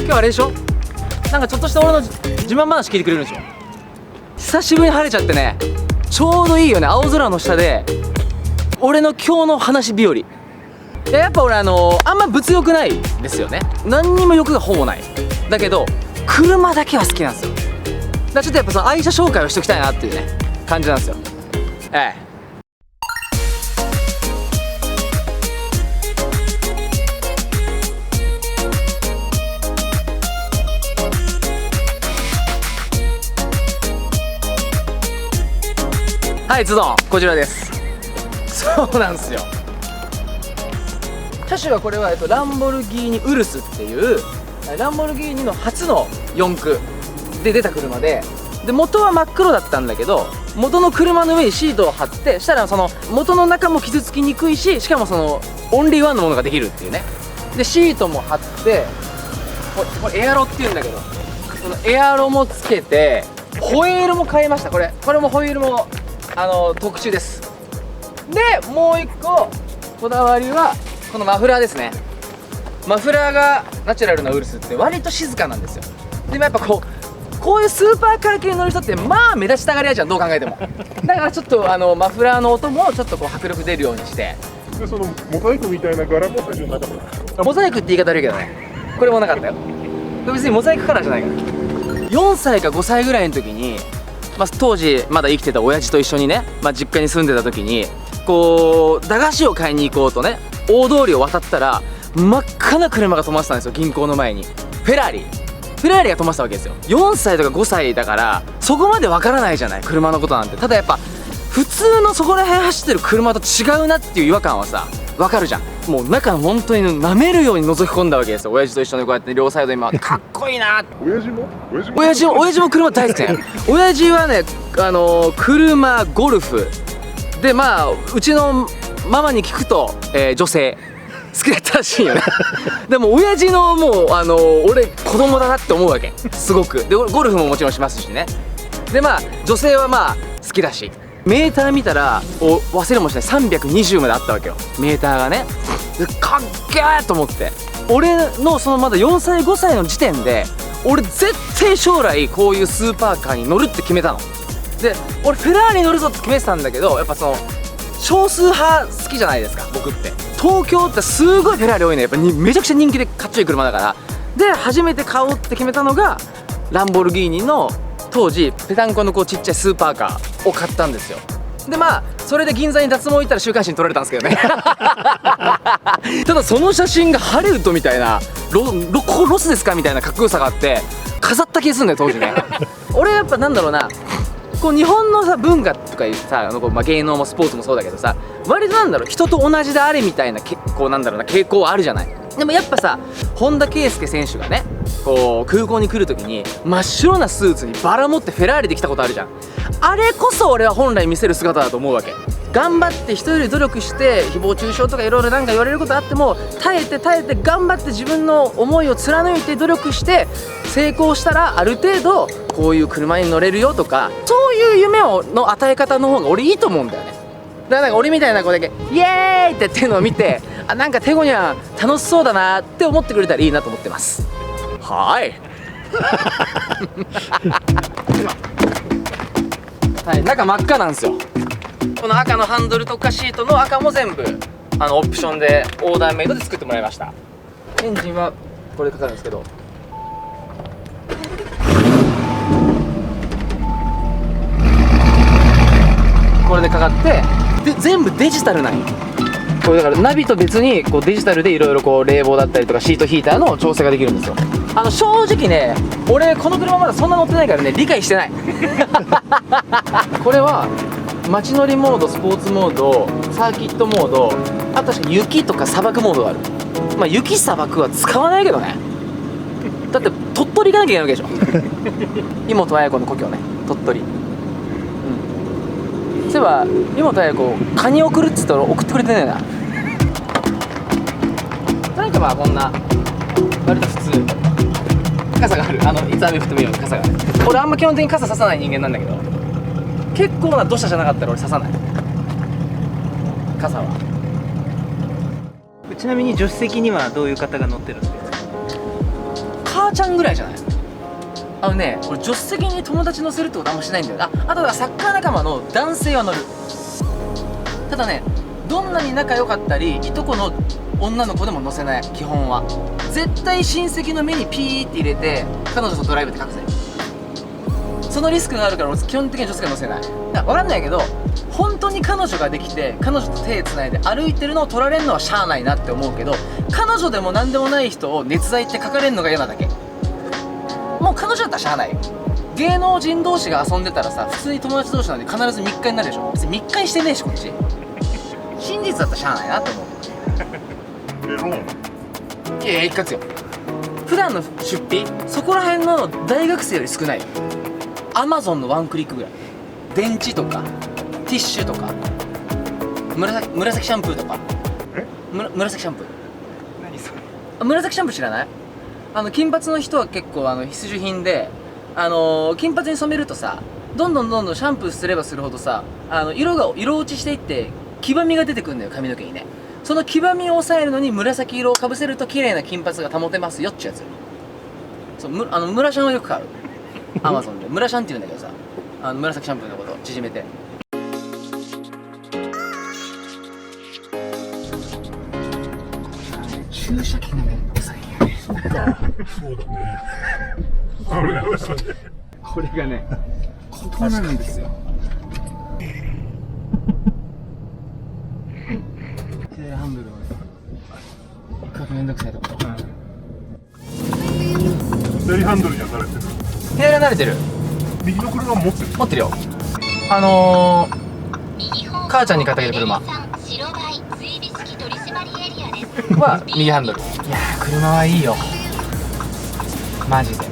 今日あれでしょ、なんかちょっとした俺の自慢話聞いてくれるんでしょ。久しぶりに晴れちゃってね、ちょうどいいよね。青空の下で俺の今日の話日和。やっぱ俺あんま物欲ないですよね。何にも欲がほぼない。だけど車だけは好きなんですよ。だからちょっとやっぱその愛車紹介をしておきたいなっていうね感じなんですよ。はい、ズドンこちらです。そうなんですよ。車種はこれは、ランボルギーニウルスっていうランボルギーニの初の4駆で出た車で、元は真っ黒だったんだけど、元の車の上にシートを貼って、したらその元の中も傷つきにくいし、しかもそのオンリーワンのものができるっていうね。でシートも貼って、これエアロっていうんだけど、このエアロもつけて、ホイールも変えました。これもホイールも特注です。でもう一個こだわりはこのマフラーですね。マフラーがナチュラルなウルスって割と静かなんですよ。でもやっぱこういうスーパーカー系に乗る人ってまあ目立ちたがり屋じゃん、どう考えても。だからちょっとマフラーの音もちょっとこう迫力出るようにして。でそのモザイクみたいな柄も最初なかった。モザイクって言い方悪いけどね、これもなかったよ。これ別にモザイクカラーじゃないから。4歳か5歳ぐらいの時に、当時まだ生きてた親父と一緒にね、実家に住んでた時にこう駄菓子を買いに行こうとね、大通りを渡ったら真っ赤な車が止まってたんですよ。銀行の前にフェラーリが止まってたわけですよ。4歳とか5歳だからそこまでわからないじゃない、車のことなんて。ただやっぱ普通のそこら辺走ってる車と違うなっていう違和感はさわかるじゃん。もう中本当に舐めるように覗き込んだわけですよ。親父と一緒にこうやって両サイドに回ってかっこいいなって。親父も車大好きだよ。親父はね車ゴルフで、うちのママに聞くと、女性好きだったらしいよね。でも親父のもう俺子供だなって思うわけ、すごく。でゴルフももちろんしますしね。で女性は好きだし、メーター見たら忘れもしない320まであったわけよ、メーターがね。でかっけーと思って、俺のそのまだ4歳5歳の時点で俺絶対将来こういうスーパーカーに乗るって決めたの。で俺フェラーリに乗るぞって決めてたんだけど、やっぱその少数派好きじゃないですか僕って。東京ってすごいフェラーリ多いね、やっぱめちゃくちゃ人気でかっちょいい車だから。で初めて買おうって決めたのがランボルギーニの当時ペタンコのちっちゃいスーパーカーを買ったんですよ。でそれで銀座に脱毛行ったら週刊誌に撮られたんですけどね。ただその写真がハリウッドみたいなここロスですかみたいなかっこよさがあって飾った気がするんだよ当時ね。俺やっぱなんだろうな、日本のさ文化とかいうさ芸能もスポーツもそうだけどさ、割と人と同じであれみたいな傾向あるじゃない。でもやっぱさ本田圭佑選手がね空港に来る時に真っ白なスーツにバラ持ってフェラーリで来たことあるじゃん。あれこそ俺は本来見せる姿だと思うわけ。頑張って人より努力して誹謗中傷とかいろいろ言われることあっても耐えて頑張って自分の思いを貫いて努力して成功したらある程度こういう車に乗れるよとか、そういう夢の与え方の方が俺いいと思うんだよね。だから俺みたいな子だけイエーイってやってるのを見てテゴニャン楽しそうだなって思ってくれたらいいなと思ってます。はい。はい、中真っ赤なんですよ。この赤のハンドルとかシートの赤も全部オプションでオーダーメイドで作ってもらいました。エンジンはこれでかかるんですけど、これでかかってで全部デジタルなんよ。これだからナビと別にデジタルでいろいろ冷房だったりとかシートヒーターの調整ができるんですよ。正直ね俺この車まだそんな乗ってないからね理解してない。これは街乗りモード、スポーツモード、サーキットモード、あと確か雪とか砂漠モードがある。雪砂漠は使わないけどね。だって鳥取行かなきゃいけないわけでしょ。妹綾子の故郷ね、鳥取。そういえば妹綾子カニ送るっつったら送ってくれてねえな。なんかこんな割と普通傘がある、いつ雨降ってもいいように傘がある。俺あんま基本的に傘ささない人間なんだけど、結構な土砂じゃなかったら俺ささない傘は。ちなみに助手席にはどういう方が乗ってるんですか？カ母ちゃんぐらいじゃない？俺助手席に友達乗せるってことあんましないんだよ。あとはサッカー仲間の男性は乗る。ただね、どんなに仲良かったりいとこの女の子でも乗せない。基本は絶対親戚の目にピーって入れて彼女とドライブって書くぜ。そのリスクがあるから俺基本的に女性が乗せない。分かんないけど、本当に彼女ができて彼女と手つないで歩いてるのを撮られるのはしゃあないなって思うけど、彼女でも何でもない人を熱愛って書かれるのが嫌なだけ。もう彼女だったらしゃあないよ。芸能人同士が遊んでたらさ、普通に友達同士なんで必ず密会になるでしょ。別に密会してねえしこっち。真実だったらしゃあないなって思う。ローンいや一括よ。普段の出費そこら辺の大学生より少ないよ。アマゾンのワンクリックぐらい。電池とかティッシュとか紫シャンプーとか。紫シャンプー。何それ？紫シャンプー知らない？金髪の人は結構必需品で、金髪に染めるとさ、どんどんシャンプーすればするほどさ、色落ちしていって黄ばみが出てくるんだよ、髪の毛にね。その黄ばみを抑えるのに紫色をかぶせると綺麗な金髪が保てますよっちゅうやつ。そう、ムラシャンをよく買う。アマゾンでムラシャンって言うんだけどさ、紫シャンプーのことを縮めて。注射器がめんどくさいよね。そうだね。これがね、ここなんですよ。左ハンドルをね、一角めんどくさいところ。左ハンドルには慣れてる。左は慣れてる。右の車も持ってる。持ってるよ。母ちゃんに買ってあげる車は右ハンドル。いやー、車はいいよマジで。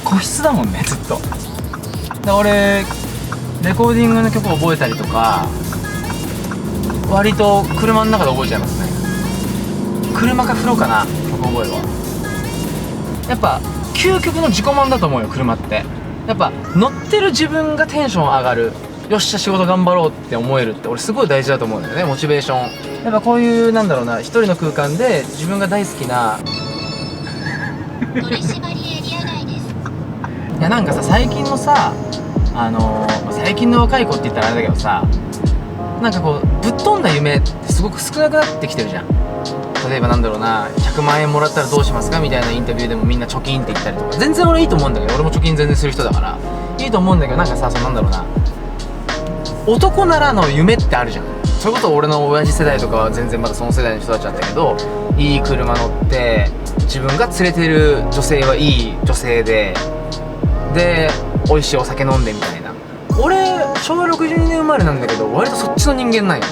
個室だもんね、ずっと。で俺レコーディングの曲を覚えたりとか割と車の中で覚えちゃいますね。車か風呂かな、曲覚えは。やっぱ究極の自己満だと思うよ、車って。やっぱ乗ってる自分がテンション上がる。よっしゃ仕事頑張ろうって思えるって俺すごい大事だと思うんだよね、モチベーション。やっぱこういうなんだろうな、一人の空間で自分が大好きな取締エリア外です。いやなんかさ、最近のさ、最近の若い子って言ったらあれだけどさ、なんかこうぶっ飛んだ夢ってすごく少なくなってきてるじゃん。例えばなんだろうな、100万円もらったらどうしますかみたいなインタビューでもみんな貯金って言ったりとか、全然俺いいと思うんだけど、俺も貯金全然する人だからいいと思うんだけど、なんかさ、なんだろうな、男ならの夢ってあるじゃん。それこそ俺の親父世代とかは全然まだその世代の人たちだったけど、いい車乗って自分が連れてる女性はいい女性で美味しいお酒飲んでみたいな。俺昭和62年生まれなんだけど割とそっちの人間なんよね。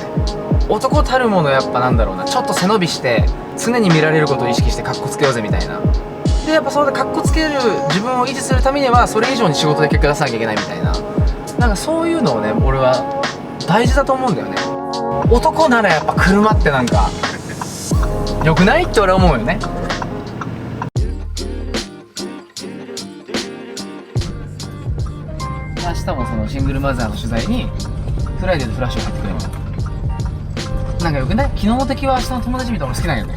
男たるものやっぱなんだろうな、ちょっと背伸びして常に見られることを意識してカッコつけようぜみたいな。でやっぱそれでカッコつける自分を維持するためにはそれ以上に仕事で結果出さなきゃいけないみたいな、なんかそういうのをね俺は大事だと思うんだよね。男ならやっぱ車ってなんか良くないって俺は思うよね。明日もそのシングルマザーの取材にフライデーでフラッシュを買ってくれるの。なんかよくない？昨日の敵は明日の友達みたいなの好きなんよね。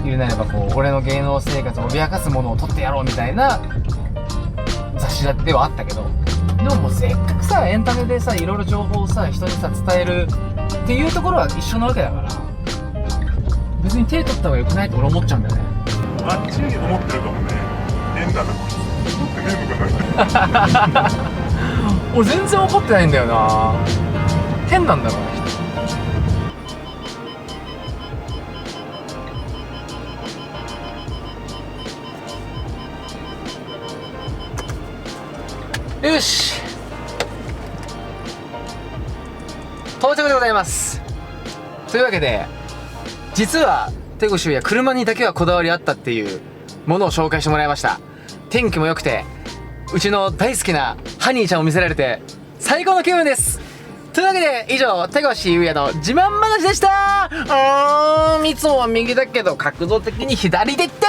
言うなればこう俺の芸能生活を脅かすものを取ってやろうみたいな雑誌ではあったけど、でももうせっかくさエンタメでさいろいろ情報をさ人にさ伝えるっていうところは一緒なわけだから、別に手取った方がよくないって俺思っちゃうんだよね。あっちに思ってるかもね。変だなこいつ。ゲームがない。俺全然怒ってないんだよな。変なんだろうね。よし、到着でございます。というわけで実は手越や車にだけはこだわりあったっていうものを紹介してもらいました。天気も良くてうちの大好きなハニーちゃんを見せられて最高の気分です。というわけで以上、手越優也の自慢話でした。いつもは右だけど角度的に左でって